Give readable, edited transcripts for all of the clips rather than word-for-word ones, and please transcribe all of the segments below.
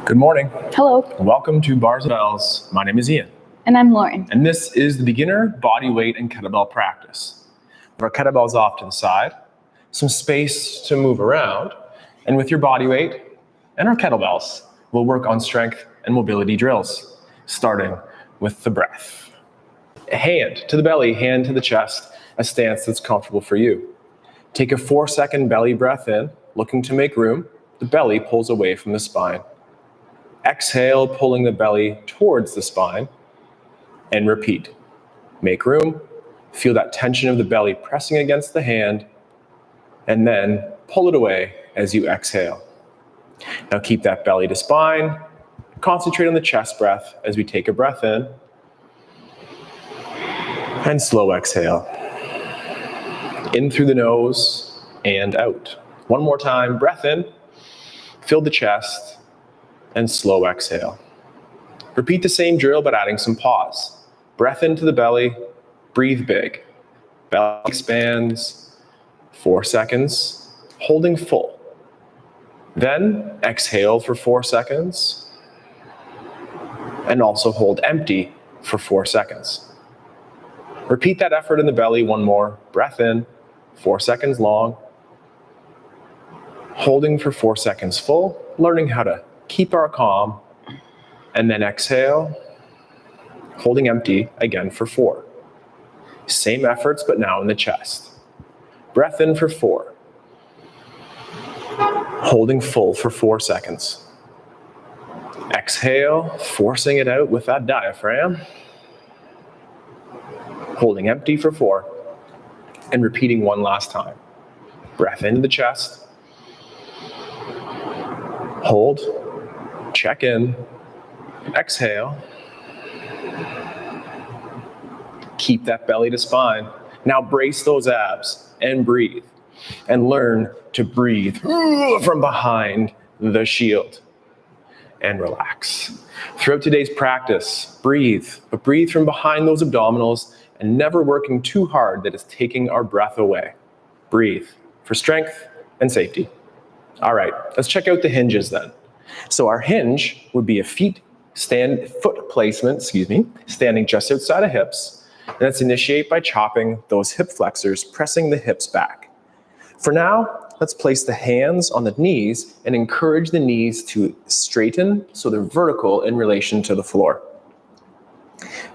Good morning. Hello. Welcome to Bars and Bells. My name is Ian. And I'm Lauren. And this is the beginner body weight and kettlebell practice. Our kettlebells off to the side, some space to move around, and with your body weight and our kettlebells, we'll work on strength and mobility drills, starting with the breath. Hand to the belly, hand to the chest, a stance that's comfortable for you. Take a 4-second belly breath in, looking to make room. The belly pulls away from the spine. Exhale, pulling the belly towards the spine, and repeat. Make room, feel that tension of the belly pressing against the hand, and then pull it away as you exhale. Now keep that belly to spine. Concentrate on the chest breath as we take a breath in, and slow exhale. In through the nose and out. One more time, breath in, fill the chest, and slow exhale. Repeat the same drill but adding some pause. Breath into the belly, breathe big. Belly expands, 4 seconds, holding full. Then exhale for 4 seconds, and also hold empty for 4 seconds. Repeat that effort in the belly one more. Breath in, 4 seconds long, holding for 4 seconds full, learning how to keep our calm, and then exhale, holding empty again for 4. Same efforts, but now in the chest. Breath in for 4. Holding full for 4 seconds. Exhale, forcing it out with that diaphragm. Holding empty for 4. And repeating one last time. Breath into the chest. Hold. Check in. Exhale. Keep that belly to spine. Now brace those abs and breathe. And learn to breathe from behind the shield. And relax. Throughout today's practice, breathe, but breathe from behind those abdominals and never working too hard that is taking our breath away. Breathe for strength and safety. All right, let's check out the hinges then. So our hinge would be a foot placement, standing just outside of hips. And let's initiate by chopping those hip flexors, pressing the hips back. For now, let's place the hands on the knees and encourage the knees to straighten so they're vertical in relation to the floor.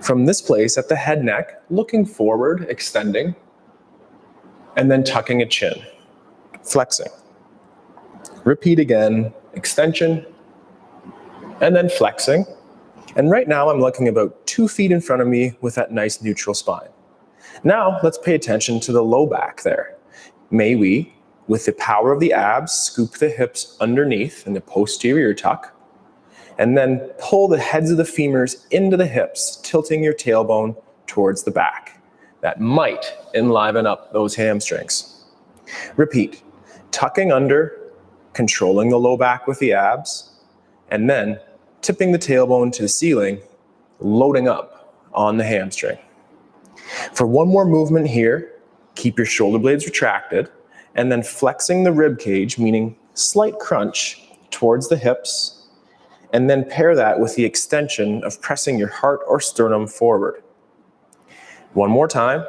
From this place at the head neck, looking forward, extending, and then tucking a chin, flexing. Repeat again, extension, and then flexing. And right now I'm looking about 2 feet in front of me with that nice neutral spine. Now let's pay attention to the low back there. May we, with the power of the abs, scoop the hips underneath in the posterior tuck, and then pull the heads of the femurs into the hips, tilting your tailbone towards the back. That might enliven up those hamstrings. Repeat, tucking under, controlling the low back with the abs, and then tipping the tailbone to the ceiling, loading up on the hamstring. For one more movement here, keep your shoulder blades retracted, and then flexing the rib cage, meaning slight crunch towards the hips, and then pair that with the extension of pressing your heart or sternum forward. One more time.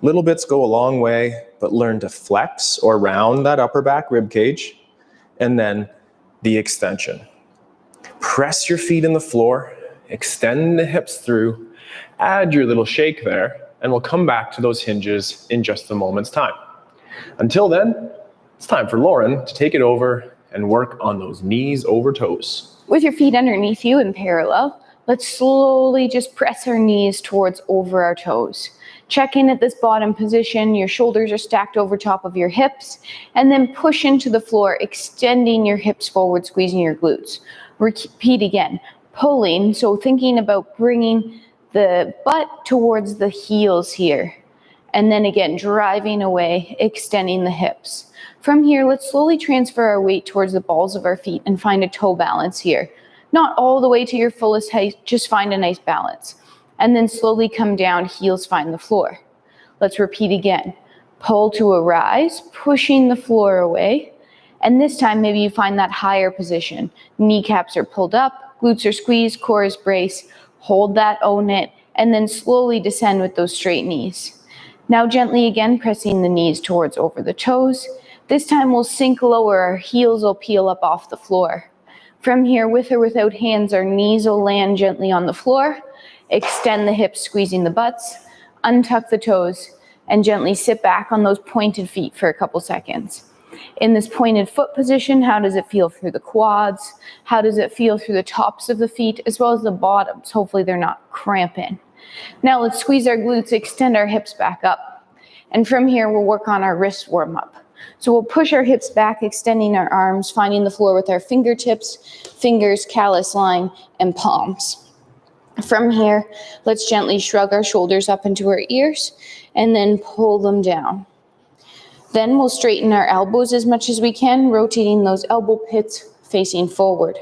Little bits go a long way, but learn to flex or round that upper back rib cage, and then the extension. Press your feet in the floor, extend the hips through, add your little shake there, and we'll come back to those hinges in just a moment's time. Until then, it's time for Lauren to take it over and work on those knees over toes. With your feet underneath you in parallel, let's slowly just press our knees towards over our toes. Check in at this bottom position. Your shoulders are stacked over top of your hips, and then push into the floor, extending your hips forward, squeezing your glutes. Repeat again, pulling, so thinking about bringing the butt towards the heels here. And then again, driving away, extending the hips. From here, let's slowly transfer our weight towards the balls of our feet and find a toe balance here. Not all the way to your fullest height, just find a nice balance. And then slowly come down, heels find the floor. Let's repeat again. Pull to a rise, pushing the floor away, And this time, maybe you find that higher position. Kneecaps are pulled up, glutes are squeezed, core is braced. Hold that, own it, and then slowly descend with those straight knees. Now gently again, pressing the knees towards over the toes. This time we'll sink lower, our heels will peel up off the floor. From here, with or without hands, our knees will land gently on the floor. Extend the hips, squeezing the butts. Untuck the toes, and gently sit back on those pointed feet for a couple seconds. In this pointed foot position, how does it feel through the quads? How does it feel through the tops of the feet as well as the bottoms? Hopefully they're not cramping. Now let's squeeze our glutes, extend our hips back up. And from here, we'll work on our wrist warm up. So we'll push our hips back, extending our arms, finding the floor with our fingertips, fingers, callus line, and palms. From here, let's gently shrug our shoulders up into our ears and then pull them down. Then we'll straighten our elbows as much as we can, rotating those elbow pits facing forward.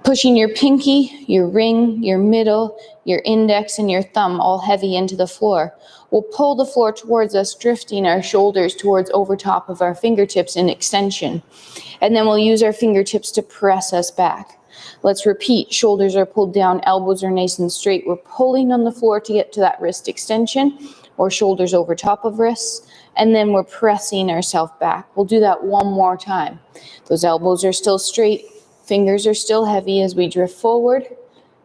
Pushing your pinky, your ring, your middle, your index, and your thumb all heavy into the floor. We'll pull the floor towards us, drifting our shoulders towards over top of our fingertips in extension. And then we'll use our fingertips to press us back. Let's repeat. Shoulders are pulled down, elbows are nice and straight. We're pulling on the floor to get to that wrist extension, or shoulders over top of wrists. And then we're pressing ourselves back. We'll do that one more time. Those elbows are still straight, fingers are still heavy as we drift forward,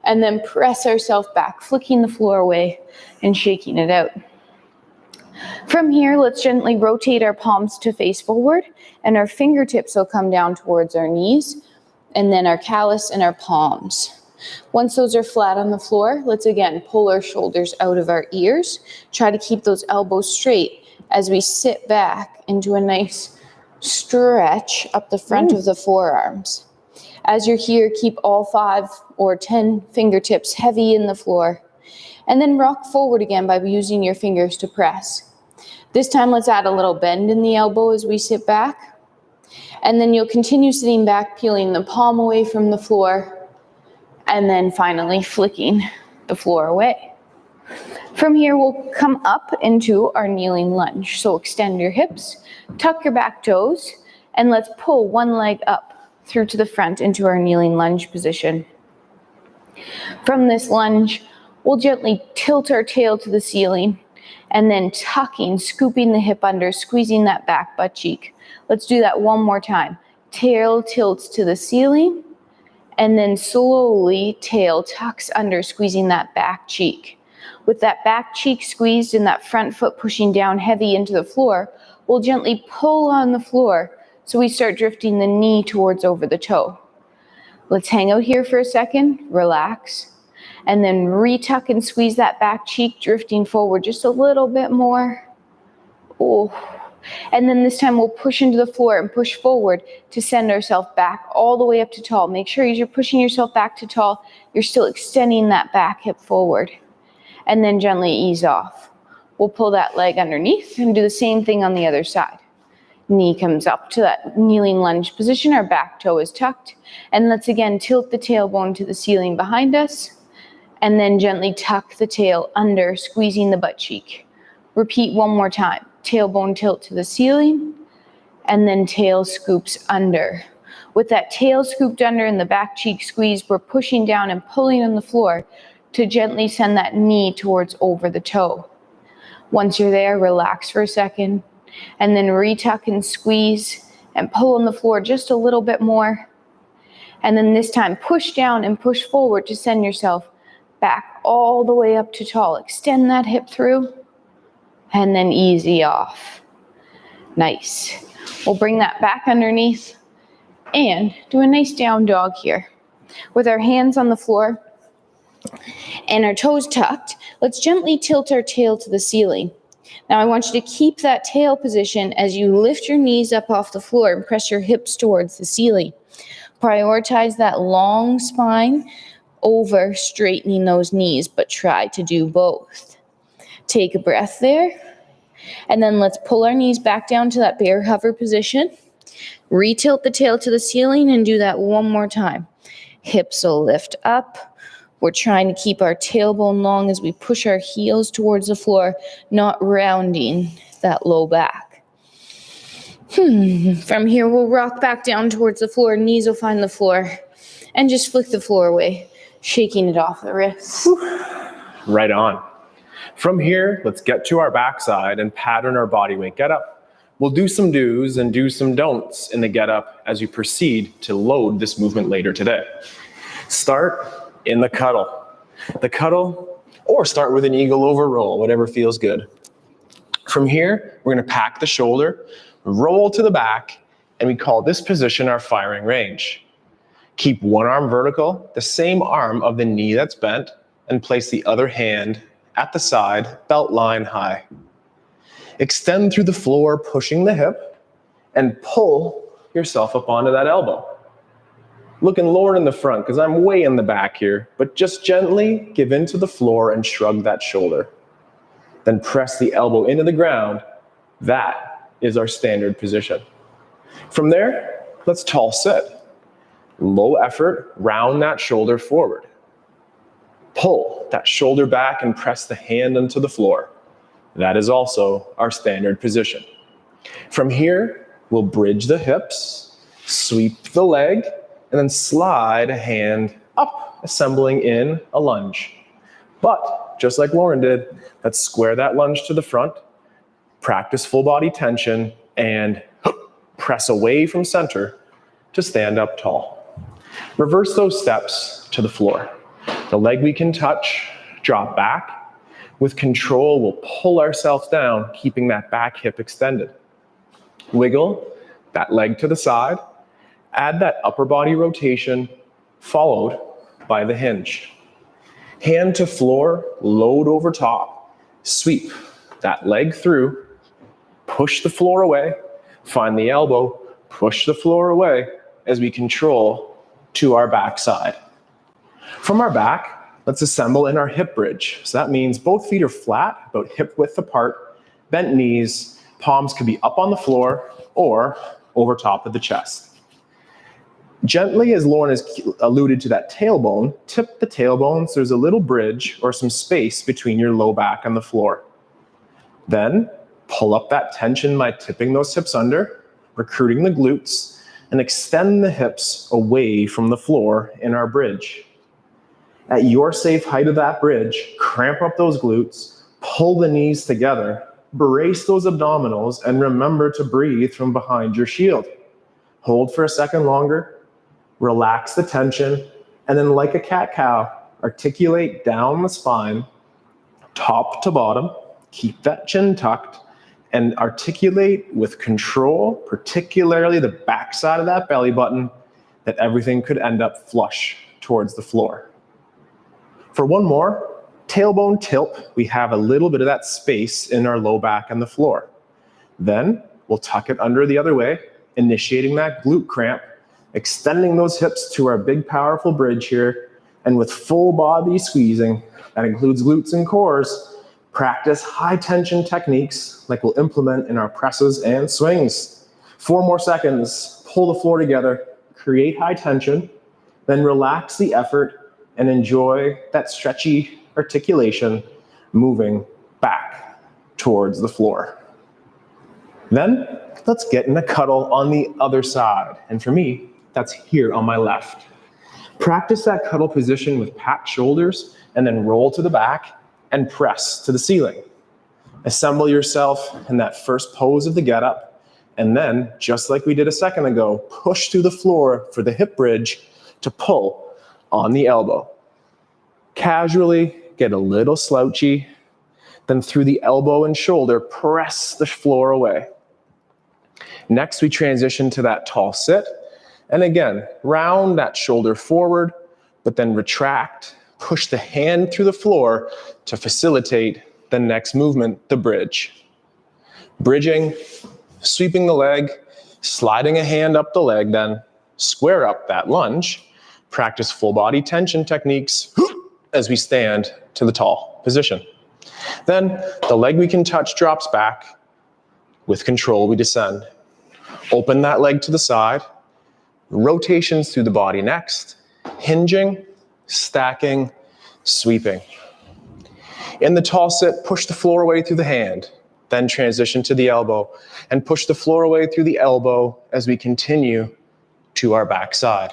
and then press ourselves back, flicking the floor away and shaking it out. From here, let's gently rotate our palms to face forward, and our fingertips will come down towards our knees, and then our callus and our palms. Once those are flat on the floor, let's again pull our shoulders out of our ears. Try to keep those elbows straight as we sit back into a nice stretch up the front of the forearms. As you're here, keep all 5 or 10 fingertips heavy in the floor. And then rock forward again by using your fingers to press. This time, let's add a little bend in the elbow as we sit back. And then you'll continue sitting back, peeling the palm away from the floor, and then finally flicking the floor away. From here, we'll come up into our kneeling lunge. So extend your hips, tuck your back toes, and let's pull one leg up through to the front into our kneeling lunge position. From this lunge, we'll gently tilt our tail to the ceiling, and then tucking, scooping the hip under, squeezing that back butt cheek. Let's do that one more time. Tail tilts to the ceiling, and then slowly tail tucks under, squeezing that back cheek. With that back cheek squeezed and that front foot pushing down heavy into the floor, we'll gently pull on the floor so we start drifting the knee towards over the toe. Let's hang out here for a second, relax, and then retuck and squeeze that back cheek, drifting forward just a little bit more. Oh. And then this time we'll push into the floor and push forward to send ourselves back all the way up to tall. Make sure as you're pushing yourself back to tall, you're still extending that back hip forward. And then gently ease off. We'll pull that leg underneath and do the same thing on the other side. Knee comes up to that kneeling lunge position. Our back toe is tucked. And let's again tilt the tailbone to the ceiling behind us. And then gently tuck the tail under, squeezing the butt cheek. Repeat one more time. Tailbone tilt to the ceiling. And then tail scoops under. With that tail scooped under and the back cheek squeezed, we're pushing down and pulling on the floor to gently send that knee towards over the toe. Once you're there, relax for a second, and then retuck and squeeze and pull on the floor just a little bit more. And then this time, push down and push forward to send yourself back all the way up to tall. Extend that hip through, and then easy off. Nice. We'll bring that back underneath and do a nice down dog here. With our hands on the floor, and our toes tucked, let's gently tilt our tail to the ceiling. Now I want you to keep that tail position as you lift your knees up off the floor and press your hips towards the ceiling. Prioritize that long spine over straightening those knees, but try to do both. Take a breath there, and then let's pull our knees back down to that bear hover position. Retilt the tail to the ceiling and do that one more time. Hips will lift up. We're trying to keep our tailbone long as we push our heels towards the floor, not rounding that low back. From here, we'll rock back down towards the floor. Knees will find the floor. And just flick the floor away, shaking it off the wrists. Right on. From here, let's get to our backside and pattern our body weight get up. We'll do some do's and do some don'ts in the get up as we proceed to load this movement later today. Start in the cuddle. The cuddle, or start with an eagle over roll, whatever feels good. From here, we're going to pack the shoulder, roll to the back, and we call this position our firing range. Keep one arm vertical, the same arm of the knee that's bent, and place the other hand at the side, belt line high. Extend through the floor, pushing the hip, and pull yourself up onto that elbow. Looking lower in the front, because I'm way in the back here, but just gently give into the floor and shrug that shoulder. Then press the elbow into the ground. That is our standard position. From there, let's tall sit. Low effort, round that shoulder forward. Pull that shoulder back and press the hand into the floor. That is also our standard position. From here, we'll bridge the hips, sweep the leg, and then slide a hand up, assembling in a lunge. But just like Lauren did, let's square that lunge to the front, practice full body tension, and press away from center to stand up tall. Reverse those steps to the floor. The leg we can touch, drop back. With control, we'll pull ourselves down, keeping that back hip extended. Wiggle that leg to the side. Add that upper body rotation, followed by the hinge. Hand to floor, load over top. Sweep that leg through. Push the floor away. Find the elbow, push the floor away as we control to our back side. From our back, let's assemble in our hip bridge. So that means both feet are flat, about hip width apart, bent knees, palms could be up on the floor or over top of the chest. Gently, as Lauren has alluded to that tailbone, tip the tailbone so there's a little bridge or some space between your low back and the floor. Then pull up that tension by tipping those hips under, recruiting the glutes, and extend the hips away from the floor in our bridge. At your safe height of that bridge, cramp up those glutes, pull the knees together, brace those abdominals, and remember to breathe from behind your shield. Hold for a second longer, relax the tension, and then like a cat-cow, articulate down the spine, top to bottom, keep that chin tucked, and articulate with control, particularly the backside of that belly button, that everything could end up flush towards the floor. For one more, tailbone tilt, we have a little bit of that space in our low back and the floor. Then we'll tuck it under the other way, initiating that glute cramp, extending those hips to our big powerful bridge here, and with full body squeezing, that includes glutes and cores, practice high tension techniques like we'll implement in our presses and swings. 4 more seconds, pull the floor together, create high tension, then relax the effort and enjoy that stretchy articulation moving back towards the floor. Then let's get in a cuddle on the other side. And for me, that's here on my left. Practice that cuddle position with packed shoulders and then roll to the back and press to the ceiling. Assemble yourself in that first pose of the get up, and then, just like we did a second ago, push through the floor for the hip bridge to pull on the elbow. Casually get a little slouchy, then through the elbow and shoulder, press the floor away. Next, we transition to that tall sit, and again, round that shoulder forward, but then retract, push the hand through the floor to facilitate the next movement, the bridge. Bridging, sweeping the leg, sliding a hand up the leg, then square up that lunge. Practice full body tension techniques as we stand to the tall position. Then the leg we can touch drops back. With control, we descend. Open that leg to the side. Rotations through the body next. Hinging, stacking, sweeping. In the tall sit, push the floor away through the hand. then transition to the elbow, and push the floor away through the elbow as we continue to our back side.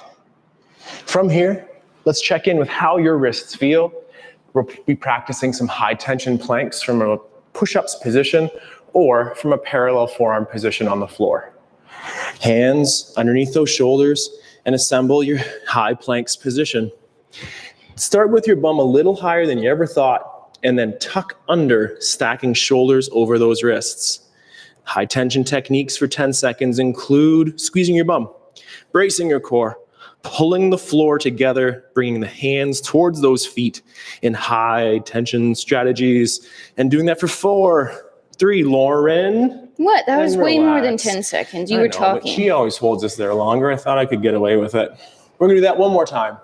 From here, let's check in with how your wrists feel. We'll be practicing some high tension planks from a push-ups position or from a parallel forearm position on the floor. Hands underneath those shoulders and assemble your high planks position. Start with your bum a little higher than you ever thought, and then tuck under, stacking shoulders over those wrists. High tension techniques for 10 seconds include squeezing your bum, bracing your core, pulling the floor together, bringing the hands towards those feet in high tension strategies, and doing that for 4, 3, Lauren. What? That was way more than Relax. 10 seconds. I You were know, talking. But she always holds us there longer. I thought I could get away with it. We're gonna do that one more time.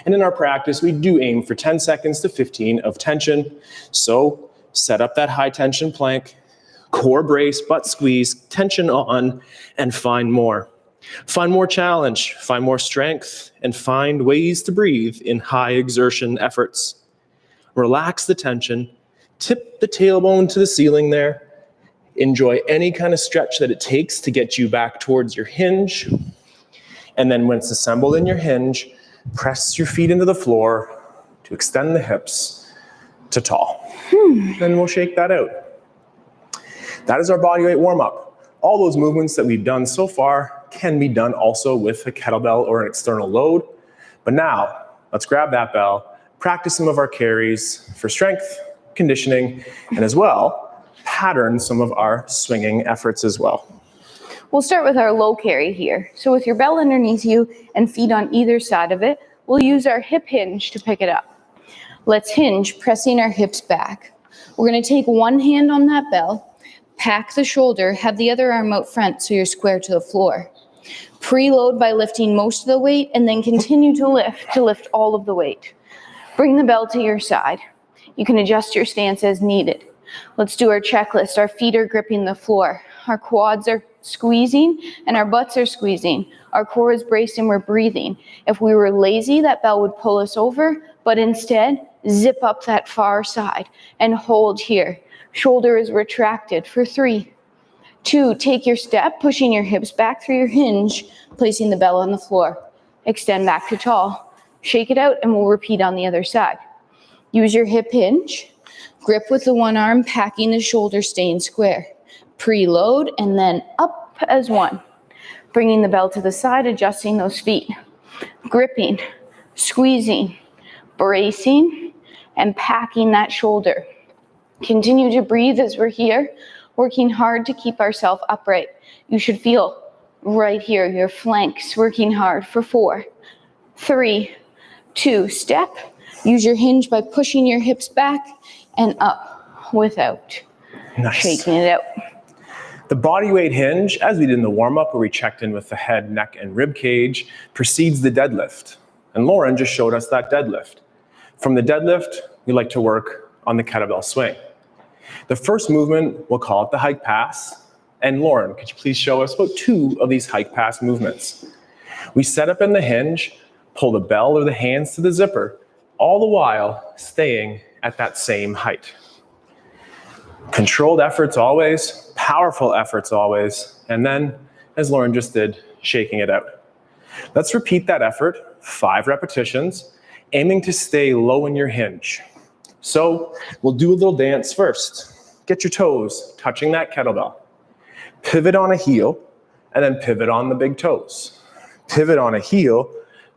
And in our practice, we do aim for 10 seconds to 15 of tension. So set up that high tension plank, core brace, butt squeeze, tension on, and find more. Find more challenge, find more strength, and find ways to breathe in high exertion efforts. Relax the tension, tip the tailbone to the ceiling there. Enjoy any kind of stretch that it takes to get you back towards your hinge. And then when it's assembled in your hinge, press your feet into the floor to extend the hips to tall. Then we'll shake that out. That is our bodyweight warm-up. All those movements that we've done so far can be done also with a kettlebell or an external load. But now, let's grab that bell, practice some of our carries for strength, conditioning, and as well, pattern some of our swinging efforts as well. We'll start with our low carry here. So with your bell underneath you and feet on either side of it, we'll use our hip hinge to pick it up. Let's hinge, pressing our hips back. We're gonna take one hand on that bell, pack the shoulder, have the other arm out front so you're square to the floor. Preload by lifting most of the weight and then continue to lift all of the weight. Bring the bell to your side. You can adjust your stance as needed. Let's do our checklist. Our feet are gripping the floor. Our quads are squeezing and our butts are squeezing. Our core is braced and we're breathing. If we were lazy, that bell would pull us over, but instead, zip up that far side and hold here. Shoulder is retracted for 3, 2, take your step, pushing your hips back through your hinge, placing the bell on the floor. Extend back to tall. Shake it out and we'll repeat on the other side. Use your hip hinge. Grip with the one arm, packing the shoulder, staying square. Preload and then up as 1. Bringing the bell to the side, adjusting those feet. Gripping, squeezing, bracing, and packing that shoulder. Continue to breathe as we're here, working hard to keep ourselves upright. You should feel right here, your flanks working hard for 4, 3, 2, step. Use your hinge by pushing your hips back and up without. Nice. Shaking it out. The bodyweight hinge, as we did in the warm-up where we checked in with the head, neck, and rib cage, precedes the deadlift. And Lauren just showed us that deadlift. From the deadlift, we like to work on the kettlebell swing. The first movement, we'll call it the hike pass. And Lauren, could you please show us about 2 of these hike pass movements? We set up in the hinge, pull the bell or the hands to the zipper, all the while staying at that same height. Controlled efforts always, powerful efforts always, and then, as Lauren just did, shaking it out. Let's repeat that effort, 5 repetitions, aiming to stay low in your hinge. So we'll do a little dance first. Get your toes touching that kettlebell. Pivot on a heel, and then pivot on the big toes. Pivot on a heel,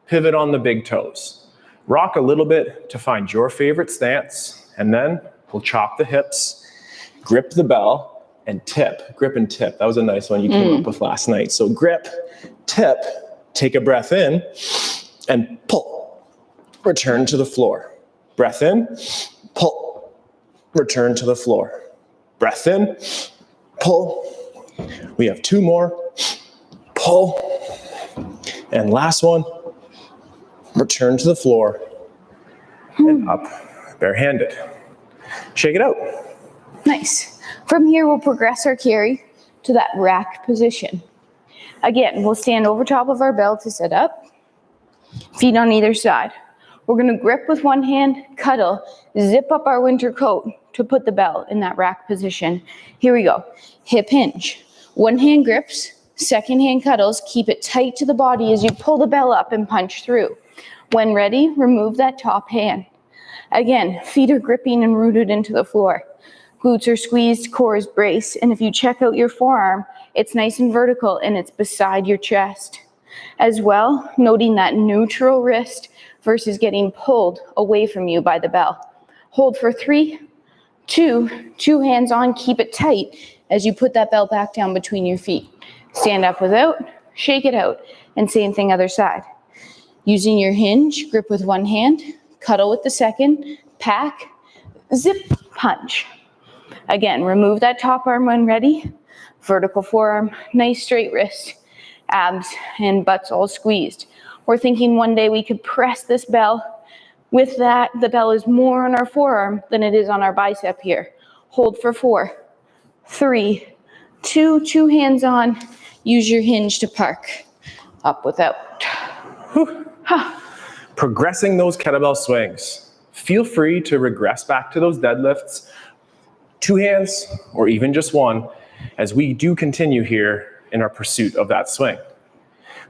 pivot on the big toes. Rock a little bit to find your favorite stance, and then we'll chop the hips, grip the bell, and tip. Grip and tip. That was a nice one you came up with last night. So grip, tip, take a breath in, and pull. Return to the floor. Breath in, pull. Return to the floor. Breath in, pull. We have 2 more. Pull. And last one. Return to the floor. And up, barehanded. Shake it out. Nice. From here, we'll progress our carry to that rack position. Again, we'll stand over top of our bell to set up. Feet on either side. We're gonna grip with one hand, cuddle, zip up our winter coat to put the bell in that rack position. Here we go. Hip hinge. One hand grips, second hand cuddles, keep it tight to the body as you pull the bell up and punch through. When ready, remove that top hand. Again, feet are gripping and rooted into the floor. Glutes are squeezed, core is braced, and if you check out your forearm, it's nice and vertical and it's beside your chest. As well, noting that neutral wrist versus getting pulled away from you by the bell. Hold for 3, 2, 2 hands on, keep it tight as you put that bell back down between your feet. Stand up without, shake it out, and same thing other side. Using your hinge, grip with one hand, cuddle with the second, pack, zip, punch. Again, remove that top arm when ready. Vertical forearm, nice straight wrist, abs and butts all squeezed. We're thinking one day we could press this bell. With that, the bell is more on our forearm than it is on our bicep here. Hold for 4, 3, 2, 2 hands on. Use your hinge to park. Up without. Progressing those kettlebell swings. Feel free to regress back to those deadlifts, 2 hands or even just one, as we do continue here in our pursuit of that swing.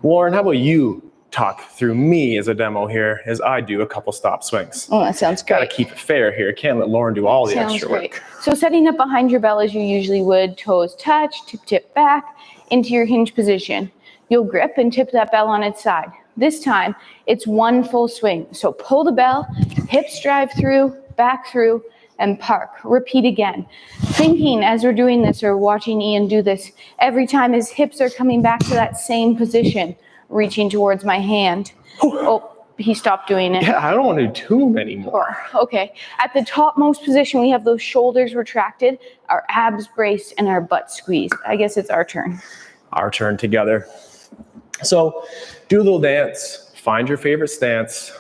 Lauren, how about you talk through me as a demo here as I do a couple stop swings? Oh, that sounds great. Gotta keep it fair here. Can't let Lauren do all the extra work. So setting up behind your bell as you usually would, toes touch, tip back into your hinge position. You'll grip and tip that bell on its side. This time, it's one full swing. So pull the bell, hips drive through, back through, and park. Repeat again. Thinking as we're doing this or watching Ian do this, every time his hips are coming back to that same position, reaching towards my hand. Oh, he stopped doing it. Yeah, I don't want to do too many more. Okay. At the topmost position, we have those shoulders retracted, our abs braced, and our butt squeezed. I guess it's our turn. Our turn together. So do a little dance. Find your favorite stance.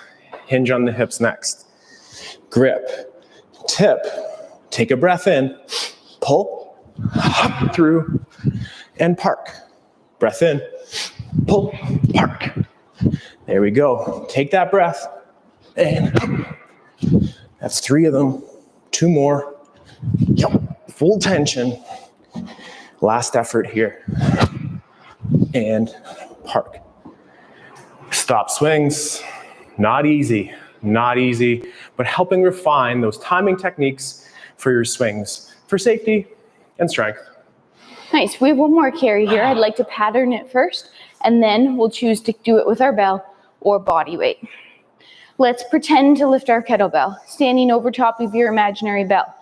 Hinge on the hips next. Grip. Tip. Take a breath in. Pull. Hop through. And park. Breath in. Pull. Park. There we go. Take that breath. And that's 3 of them. 2 more. Yep. Full tension. Last effort here. And park. Stop swings. Not easy. Not easy, but helping refine those timing techniques for your swings for safety and strength. Nice. We have one more carry here. I'd like to pattern it first, and then we'll choose to do it with our bell or body weight. Let's pretend to lift our kettlebell, standing over top of your imaginary bell.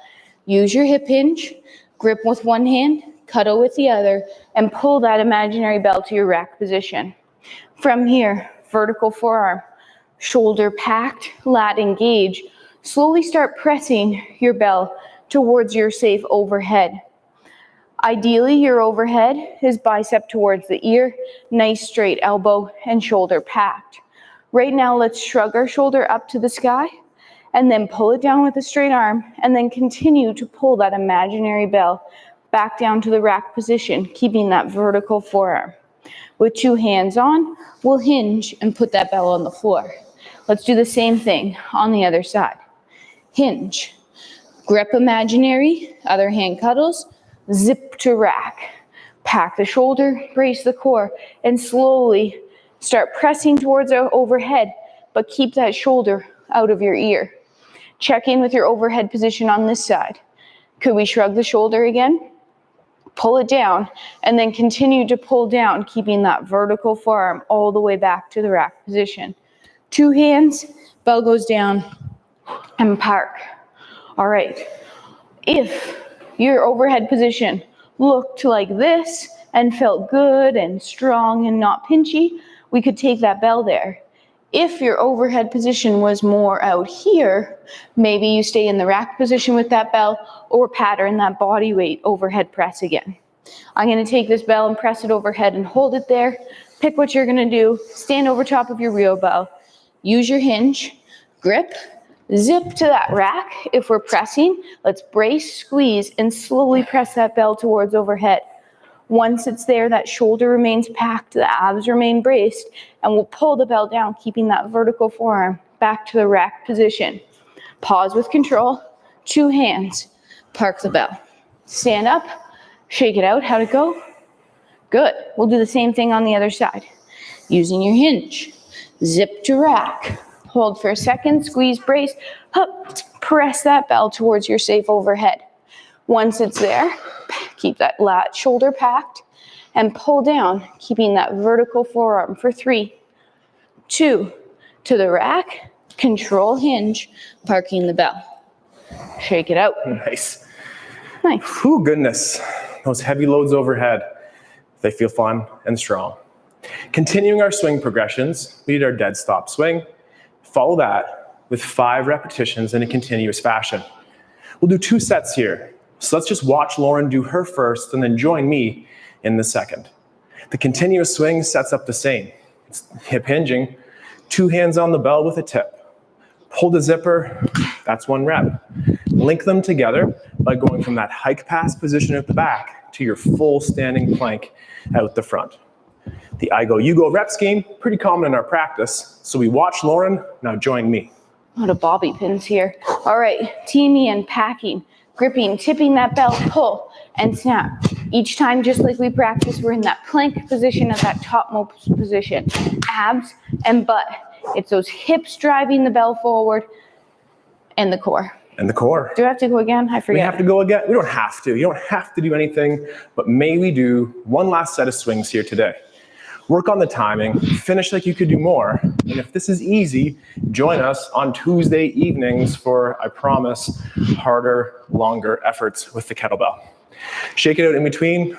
Use your hip hinge, grip with one hand, cuddle with the other, and pull that imaginary bell to your rack position. From here, vertical forearm, shoulder packed, lat engaged. Slowly start pressing your bell towards your safe overhead. Ideally, your overhead is bicep towards the ear, nice straight elbow, and shoulder packed. Right now, let's shrug our shoulder up to the sky, and then pull it down with a straight arm, and then continue to pull that imaginary bell back down to the rack position, keeping that vertical forearm. With 2 hands on, we'll hinge and put that bell on the floor. Let's do the same thing on the other side. Hinge, grip imaginary, other hand cuddles, zip to rack. Pack the shoulder, brace the core, and slowly start pressing towards our overhead, but keep that shoulder out of your ear. Check in with your overhead position on this side. Could we shrug the shoulder again? Pull it down, and then continue to pull down, keeping that vertical forearm all the way back to the rack position. 2 hands, bell goes down, and park. All right. If your overhead position looked like this and felt good and strong and not pinchy, we could take that bell there. If your overhead position was more out here, maybe you stay in the rack position with that bell or pattern that body weight overhead press again. I'm going to take this bell and press it overhead and hold it there. Pick what you're going to do. Stand over top of your real bell. Use your hinge, grip, zip to that rack. If we're pressing, let's brace, squeeze, and slowly press that bell towards overhead. Once it's there, that shoulder remains packed, the abs remain braced, and we'll pull the bell down, keeping that vertical forearm back to the rack position. Pause with control, 2 hands, park the bell. Stand up, shake it out. How'd it go? Good. We'll do the same thing on the other side. Using your hinge, zip to rack. Hold for a second, squeeze, brace, up, press that bell towards your safe overhead. Once it's there, keep that lat shoulder packed and pull down, keeping that vertical forearm for 3, 2, to the rack, control hinge, parking the bell. Shake it out. Nice. Nice. Whew, goodness. Those heavy loads overhead, they feel fun and strong. Continuing our swing progressions, we did our dead stop swing. Follow that with 5 repetitions in a continuous fashion. We'll do 2 sets here. So let's just watch Lauren do her first and then join me in the second. The continuous swing sets up the same. It's hip hinging, 2 hands on the bell with a tip. Pull the zipper, that's 1 rep. Link them together by going from that hike pass position at the back to your full standing plank out the front. The I go, you go rep scheme, pretty common in our practice. So we watch Lauren, now join me. A lot of bobby pins here. All right, team in, packing, gripping, tipping that bell, pull, and snap. Each time, just like we practice, we're in that plank position at that topmost position. Abs and butt. It's those hips driving the bell forward and the core. And the core. Do I have to go again? I forget. We have to go again. We don't have to. You don't have to do anything, but may we do one last set of swings here today. Work on the timing, finish like you could do more. And if this is easy, join us on Tuesday evenings for, I promise, harder, longer efforts with the kettlebell. Shake it out in between.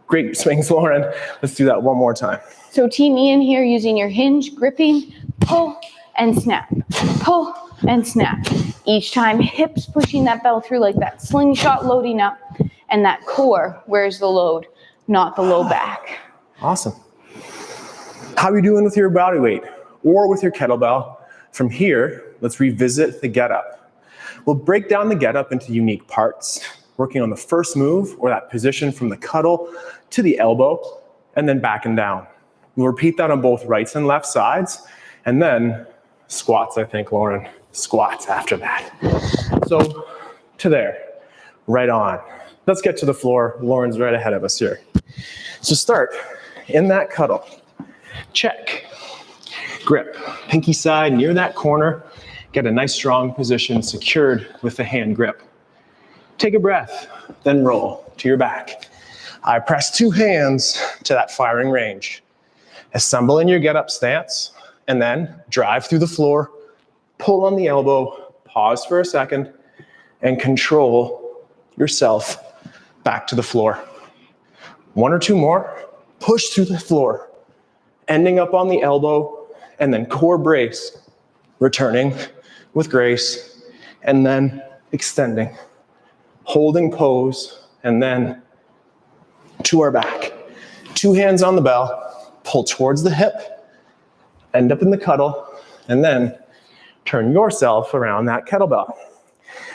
Great swings, Lauren. Let's do that one more time. So team Ian here using your hinge, gripping, pull and snap, pull and snap. Each time hips pushing that bell through like that slingshot loading up, and that core, where's the load, not the low back. Awesome. How are you doing with your body weight or with your kettlebell? From here, let's revisit the get up. We'll break down the get up into unique parts, working on the first move or that position from the cuddle to the elbow and then back and down. We'll repeat that on both rights and left sides, and then squats, I think, Lauren. Squats after that. So to there, right on. Let's get to the floor. Lauren's right ahead of us here. So start in that cuddle. Check. Grip. Pinky side near that corner. Get a nice strong position secured with the hand grip. Take a breath, then roll to your back. I press 2 hands to that firing range. Assemble in your get up stance, and then drive through the floor, pull on the elbow, pause for a second, and control yourself back to the floor. 1 or 2 more, push through the floor, ending up on the elbow, and then core brace, returning with grace, and then extending, holding pose, and then to our back. 2 hands on the bell, pull towards the hip, end up in the cuddle, and then turn yourself around that kettlebell.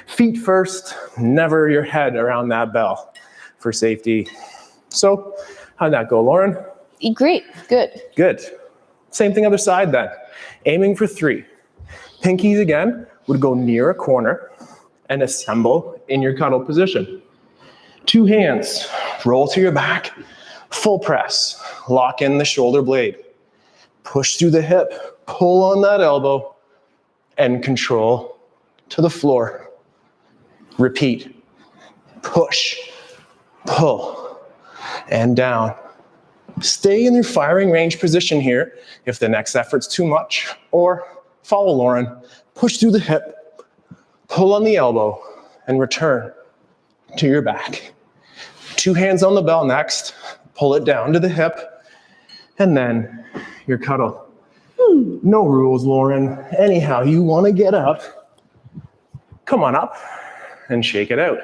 Feet first, never your head around that bell for safety. So how'd that go, Lauren? Great, good. Good. Same thing other side then. Aiming for 3. Pinkies again would go near a corner and assemble in your cuddle position. 2 hands, roll to your back, full press, lock in the shoulder blade. Push through the hip, pull on that elbow, and control to the floor. Repeat. Push, pull, and down. Stay in your firing range position here if the next effort's too much, or follow Lauren, push through the hip, pull on the elbow, and return to your back. 2 hands on the bell next, pull it down to the hip, and then your cuddle. No rules, Lauren. Anyhow, you want to get up, come on up and shake it out.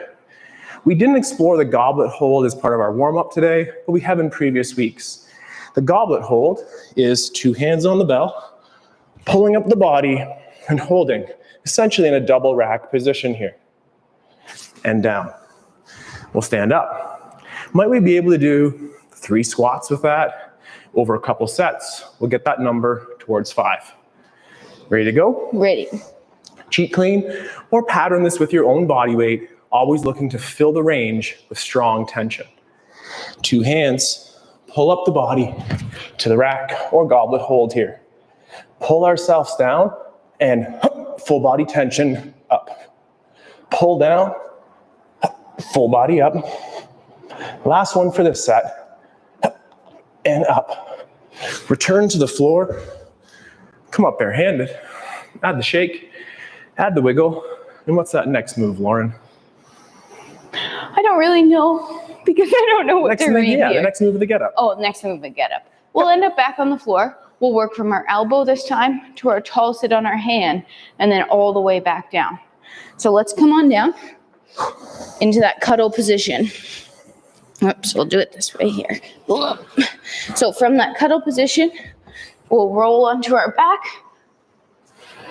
We didn't explore the goblet hold as part of our warm-up today, but we have in previous weeks. The goblet hold is 2 hands on the bell, pulling up the body and holding, essentially in a double rack position here. And down. We'll stand up. Might we be able to do 3 squats with that over a couple sets? We'll get that number towards 5. Ready to go? Ready. Cheat clean or pattern this with your own body weight, always looking to fill the range with strong tension. 2 hands, pull up the body to the rack or goblet hold here. Pull ourselves down and full body tension up. Pull down, full body up. Last one for this set, and up. Return to the floor. Come up barehanded. Add the shake, add the wiggle. And what's that next move, Lauren? I don't really know because I don't know what they're reading here. The next move of the get up. Oh, next move of the get up. We'll end up back on the floor. We'll work from our elbow this time to our tall sit on our hand and then all the way back down. So let's come on down into that cuddle position. Oops, we'll do it this way here. So from that cuddle position, we'll roll onto our back,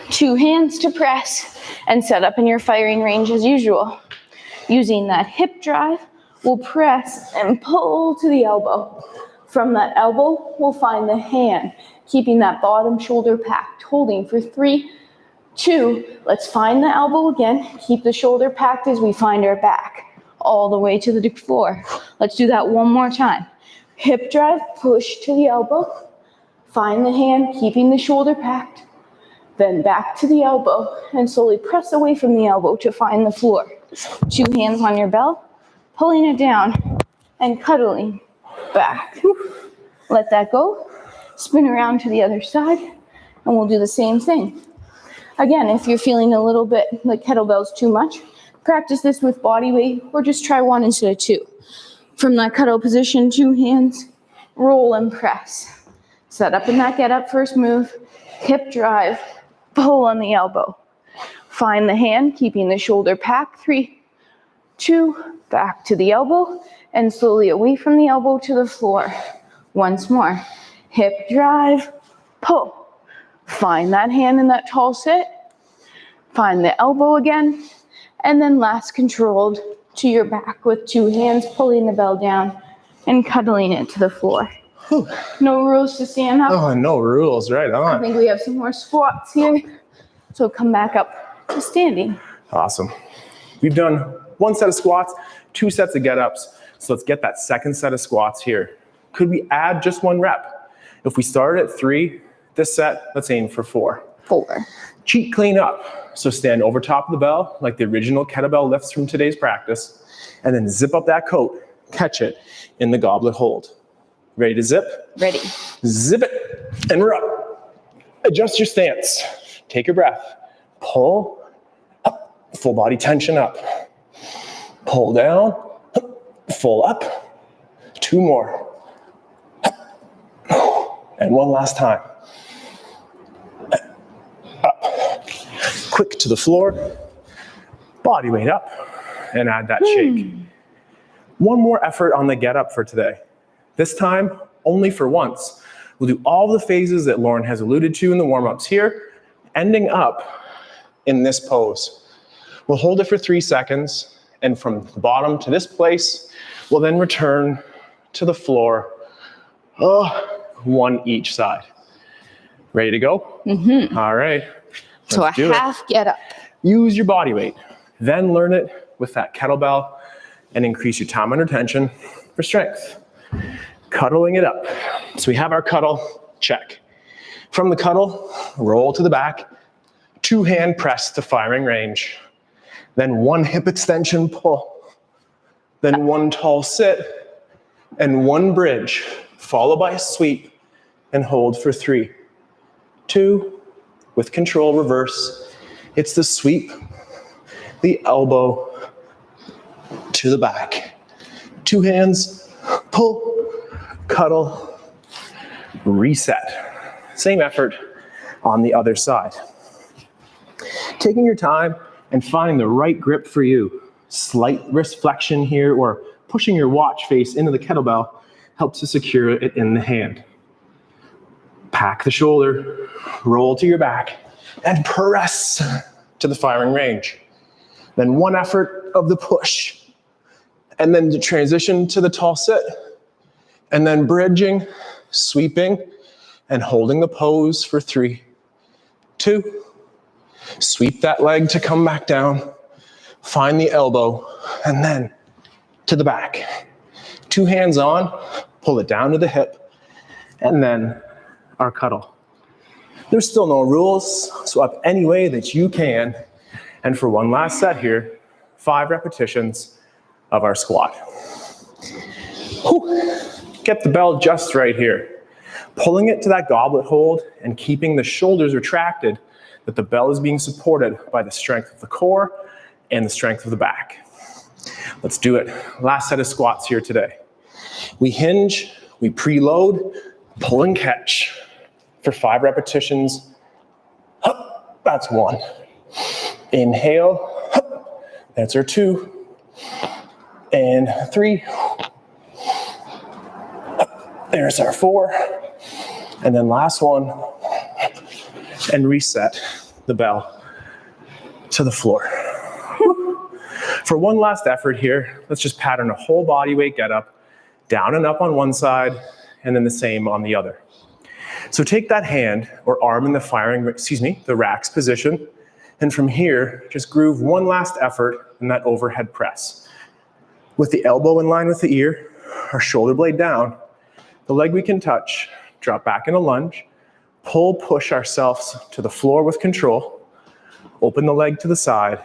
2 hands to press, and set up in your firing range as usual. Using that hip drive, we'll press and pull to the elbow. From that elbow, we'll find the hand, keeping that bottom shoulder packed, holding for 3, 2. Let's find the elbow again. Keep the shoulder packed as we find our back, all the way to the floor. Let's do that one more time. Hip drive, push to the elbow. Find the hand, keeping the shoulder packed. Then back to the elbow and slowly press away from the elbow to find the floor. 2 hands on your belt, pulling it down and cuddling back. Let that go. Spin around to the other side and we'll do the same thing. Again, if you're feeling a little bit like kettlebell's too much, practice this with body weight or just try 1 instead of 2. From that cuddle position, 2 hands, roll and press. Set up in that get up first move, hip drive, pull on the elbow. Find the hand, keeping the shoulder packed, 3, 2, back to the elbow, and slowly away from the elbow to the floor. Once more, hip drive, pull. Find that hand in that tall sit. Find the elbow again, and then last controlled to your back with 2 hands pulling the bell down and cuddling it to the floor. Whew. No rules to stand up. Oh, no rules, right on. I think we have some more squats here. So come back up to standing. Awesome. We've done 1 set of squats, 2 sets of get-ups. So let's get that second set of squats here. Could we add just 1 rep? If we started at 3, this set, let's aim for 4. 4. Cheat clean up. So stand over top of the bell, like the original kettlebell lifts from today's practice, and then zip up that coat, catch it in the goblet hold. Ready to zip? Ready. Zip it, and we're up. Adjust your stance. Take a breath. Pull, up, full body tension up. Pull down, full up. 2 more. And 1 last time. Up. Quick to the floor. Body weight up. And add that shake. 1 more effort on the get up for today. This time, only for once. We'll do all the phases that Lauren has alluded to in the warm-ups here, ending up in this pose. We'll hold it for 3 seconds, and from the bottom to this place, we'll then return to the floor, 1 each side. Ready to go? Mm-hmm. All right. So a half get up. Use your body weight. Then learn it with that kettlebell and increase your time under tension for strength. Cuddling it up. So we have our cuddle, check. From the cuddle, roll to the back, 2 hand press to firing range. Then 1 hip extension pull. Then 1 tall sit and 1 bridge, followed by a sweep and hold for 3, 2, with control reverse. It's the sweep, the elbow to the back. 2 hands, pull, cuddle, reset. Same effort on the other side. Taking your time and finding the right grip for you. Slight wrist flexion here or pushing your watch face into the kettlebell helps to secure it in the hand. Pack the shoulder, roll to your back, and press to the firing range. Then 1 effort of the push, and then the transition to the tall sit, and then bridging, sweeping, and holding the pose for 3, 2. Sweep that leg to come back down. Find the elbow, and then to the back. 2 hands on, pull it down to the hip, and then our cuddle. There's still no rules, so up any way that you can. And for one last set here, 5 repetitions of our squat. Whew. Get the bell just right here. Pulling it to that goblet hold and keeping the shoulders retracted, that the bell is being supported by the strength of the core and the strength of the back. Let's do it. Last set of squats here today. We hinge, we preload, pull and catch for 5 repetitions. That's 1. Inhale. That's our 2. And 3. There's our 4. And then last one. And reset the bell to the floor. For one last effort here, let's just pattern a whole body weight get up, down and up on one side, and then the same on the other. So take that hand or arm in the rack's position, and from here, just groove one last effort in that overhead press. With the elbow in line with the ear, our shoulder blade down, the leg we can touch, drop back in a lunge, pull, push ourselves to the floor with control, open the leg to the side,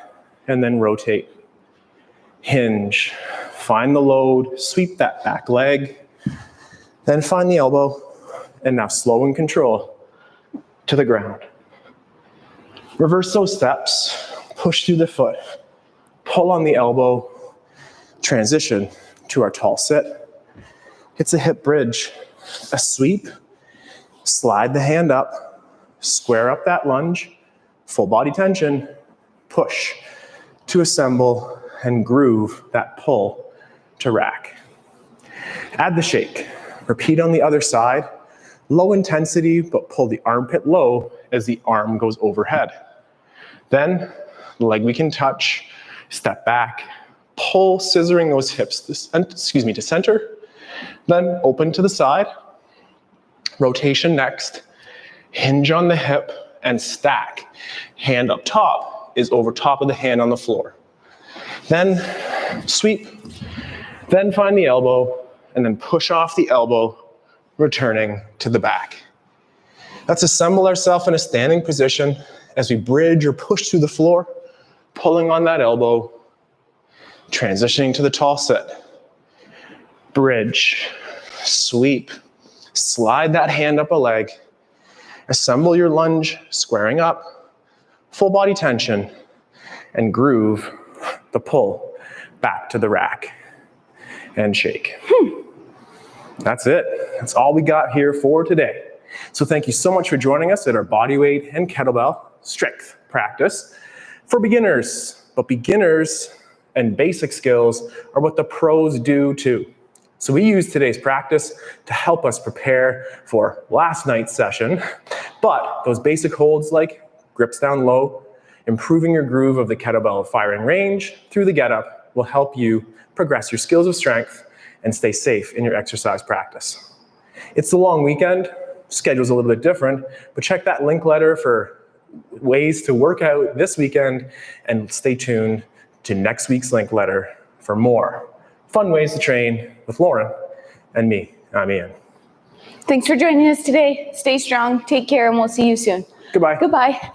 and then rotate. Hinge, find the load, sweep that back leg, then find the elbow, and now slow and control to the ground. Reverse those steps, push through the foot, pull on the elbow, transition to our tall sit. It's a hip bridge, a sweep, slide the hand up, square up that lunge, full body tension, push to assemble and groove that pull to rack. Add the shake. Repeat on the other side. Low intensity, but pull the armpit low as the arm goes overhead. Then, the leg we can touch, step back, pull, scissoring those hips to center. Then open to the side. Rotation next. Hinge on the hip and stack. Hand up top is over top of the hand on the floor. Then sweep, then find the elbow, and then push off the elbow, returning to the back. Let's assemble ourselves in a standing position as we bridge or push through the floor, pulling on that elbow, transitioning to the tall sit. Bridge, sweep, slide that hand up a leg, assemble your lunge, squaring up, full body tension, and groove the pull back to the rack and shake. That's it. That's all we got here for today. So thank you so much for joining us at our bodyweight and kettlebell strength practice for beginners. But beginners and basic skills are what the pros do too. So we use today's practice to help us prepare for last night's session. But those basic holds like grips down low, improving your groove of the kettlebell firing range through the get up will help you progress your skills of strength and stay safe in your exercise practice. It's the long weekend, schedule's a little bit different, but check that link letter for ways to work out this weekend and stay tuned to next week's link letter for more fun ways to train with Lauren and me. I'm Ian. Thanks for joining us today. Stay strong, take care, and we'll see you soon. Goodbye. Goodbye.